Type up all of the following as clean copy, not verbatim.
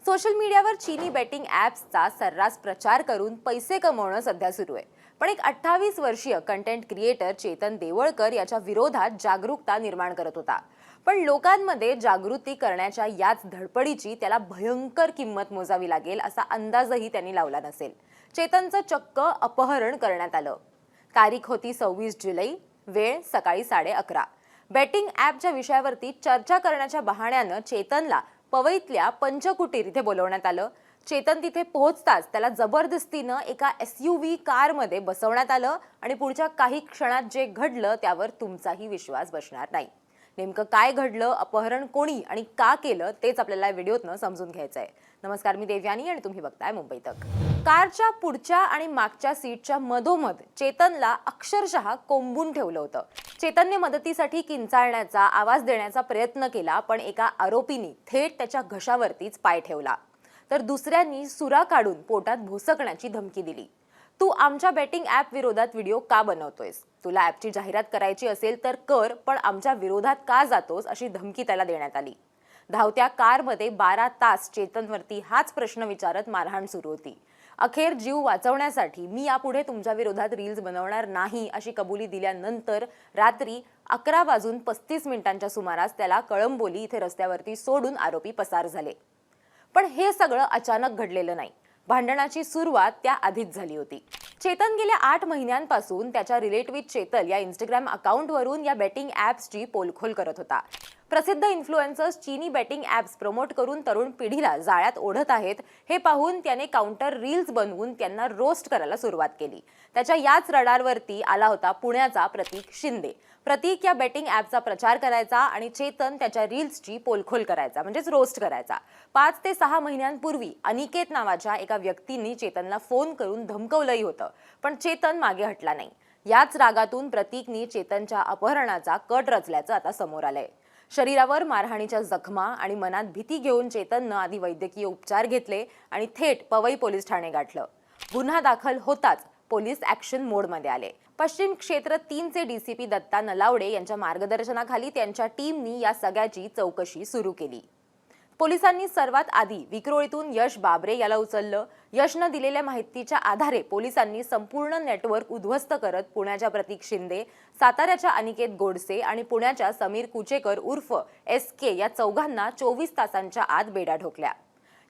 Social मीडियावर चीनी betting ॲप्सचा सर्रास प्रचार करून पैसे कमवणं सध्या सुरू आहे. पण एक 28 वर्षीय कंटेंट क्रिएटर चेतन देवळकर याच्या विरोधात जागरूकता निर्माण करत होता. पण लोकांमध्ये जागृती करण्याच्या याच धडपडीची त्याला भयंकर किंमत मोजावी लागेल असा अंदाजही त्यांनी लावला नसेल. चेतनचं चक्क अपहरण करण्यात आलं. तारीख होती 26 जुलै, वेळ सकाळी 11:30. बेटिंग ॲपच्या विषयावरती चर्चा करण्याच्या बहाण्यानं चेतनला पवईतल्या पंचकुटीर इथे बोलवण्यात आलं. चेतन तिथे पोहोचताच त्याला जबरदस्तीनं एका SUV कारमध्ये बसवण्यात आलं आणि पुढच्या काही क्षणात जे घडलं त्यावर तुमचाही विश्वास बसणार नाही. नेमकं काय घडलं, अपहरण कोणी आणि का केलं तेच आपल्याला व्हिडिओतनं समजून घ्यायचं आहे. नमस्कार, मी देवयानी आणि तुम्ही बघताय मुंबई तक. कारच्या पुढच्या आणि मागच्या सीटच्या मधोमध चेतनला अक्षरशः कोंबून ठेवलं होतं. चेतनने मदतीसाठी किंचाळण्याचा, आवाज देण्याचा प्रयत्न केला, पण एका आरोपीने थेट त्याच्या घशावरतीच पाय ठेवला. तर दुसऱ्यांनी सुरा काढून पोटात भोसकण्याची धमकी दिली. तू आमच्या बेटिंग ॲप विरोधात व्हिडिओ का बनवतोयस? तुला ॲपची जाहिरात करायची असेल तर कर, पण आमच्या विरोधात का जातोस अशी धमकी त्याला देण्यात आली. धावत्या कारमध्ये 12 तास चेतनवरती हाच प्रश्न विचारत मारहाण सुरू होती. अखेर जीव वाचवण्यासाठी मी यापुढे तुमच्या विरोधात रील्स बनवणार नाही अशी कबुली दिल्यानंतर रात्री 11:35 सुमारास त्याला कळंबोली इथे रस्त्यावरती सोडून आरोपी पसार झाले. पण हे सगळं अचानक घडलेलं नाही. भांडणाची सुरुवात त्या आधीच झाली होती. चेतन गेल्या 8 महिन्यांपासून त्याच्या रिलेट विथ चेतल या इंस्टाग्राम अकाउंटवरून या बेटिंग ॲप्सची पोलखोल करत होता. प्रसिद्ध इन्फ्लुएन्सर्स चीनी बेटिंग ॲप्स प्रमोट करून तरुण पिढीला जाळ्यात ओढत आहेत हे पाहून त्याने काउंटर रील्स बनवून त्यांना रोस्ट करायला सुरुवात केली. त्याच्या याच रडारवरती आला होता पुण्याचा प्रतीक शिंदे. प्रतीक या बेटिंग ॲपचा प्रचार करायचा आणि चेतन त्याच्या रील्सची पोलखोल करायचा, म्हणजेच रोस्ट करायचा. 5 ते 6 महिन्यांपूर्वी अनिकेत नावाच्या एका व्यक्तींनी चेतनला फोन करून धमकवलंही होतं, पण चेतन मागे हटला नाही. याच रागातून प्रतीकनी चेतनच्या अपहरणाचा कट रचल्याचं आता समोर आलंय. शरीरावर मारहाणीच्या जखमा आणि मनात भीती घेऊन चेतननं आधी वैद्यकीय उपचार घेतले आणि थेट पवई पोलीस ठाणे गाठलं. गुन्हा दाखल होताच पोलीस ॲक्शन मोडमध्ये आले. पश्चिम क्षेत्र 3चे DCP दत्ता नलावडे यांच्या मार्गदर्शनाखाली त्यांच्या टीमनी या सगळ्याची चौकशी सुरू केली. पोलिसांनी सर्वात आधी विक्रोळीतून यश बाबरे याला उचललं. यशनं दिलेल्या माहितीच्या आधारे पोलिसांनी संपूर्ण नेटवर्क उद्ध्वस्त करत पुण्याच्या प्रतीक शिंदे, साताऱ्याच्या अनिकेत गोडसे आणि पुण्याच्या समीर कुचेकर उर्फ SK या चौघांना 24 तासांच्या आत बेड्या ठोकल्या.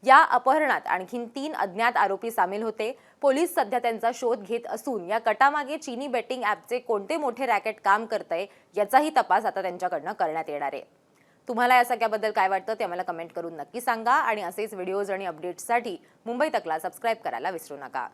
या अपहरणात आणखीन 3 अज्ञात आरोपी सामील होते. पोलीस सध्या त्यांचा शोध घेत असून या कटामागे चीनी बेटिंग ॲपचे कोणते मोठे रॅकेट काम करतंय याचाही तपास आता त्यांच्याकडनं करण्यात येणार आहे. तुम्हाला या सगळ्याबद्दल काय वाटतं ते आम्हाला कमेंट करून नक्की सांगा आणि असेच व्हिडिओज आणि अपडेट्ससाठी मुंबई तकला सबस्क्राईब करायला विसरू नका.